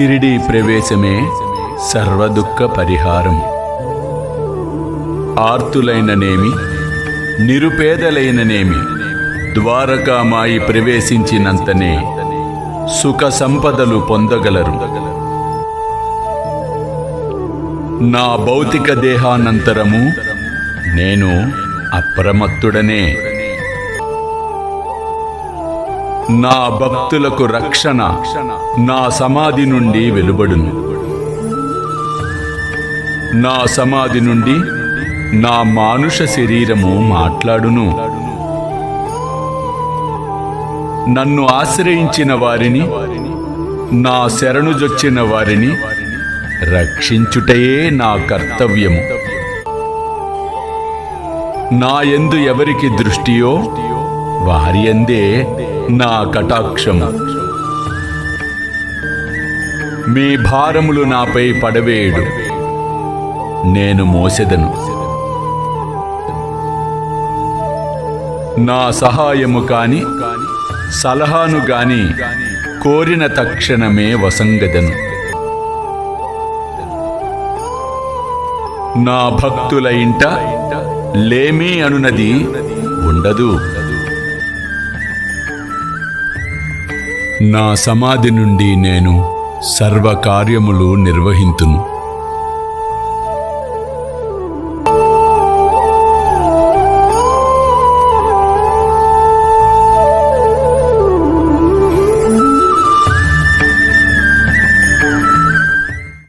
షిరిడీ ప్రవేశమే సర్వదుఃఖ పరిహారం. ఆర్తులైననేమి నిరుపేదలైననేమి ద్వారకామాయి ప్రవేశించినంతనే సుఖ సంపదలు పొందగలరు. నా భౌతిక దేహానంతరము నేను అప్రమత్తుడనే. నా భక్తులకు రక్షణ నా సమాధి నుండి వెలువడును. నా సమాధి నుండి నా మానుష శరీరము మాట్లాడును. నన్ను ఆశ్రయించిన వారిని, నా శరణుజొచ్చిన వారిని రక్షించుటయే నా కర్తవ్యము. నా యందు ఎవరికి దృష్టియో వారి యందే నా కటాక్షము. మీ భారములు నాపై పడవేయుడు, నేను మోసెదను. నా సహాయము కాని సలహాను గాని కోరిన తక్షణమే వసంగదను. నా భక్తుల ఇంట లేమి అనునది ఉండదు. నా సమాధి నుండి నేను సర్వకార్యములు నిర్వహింతును.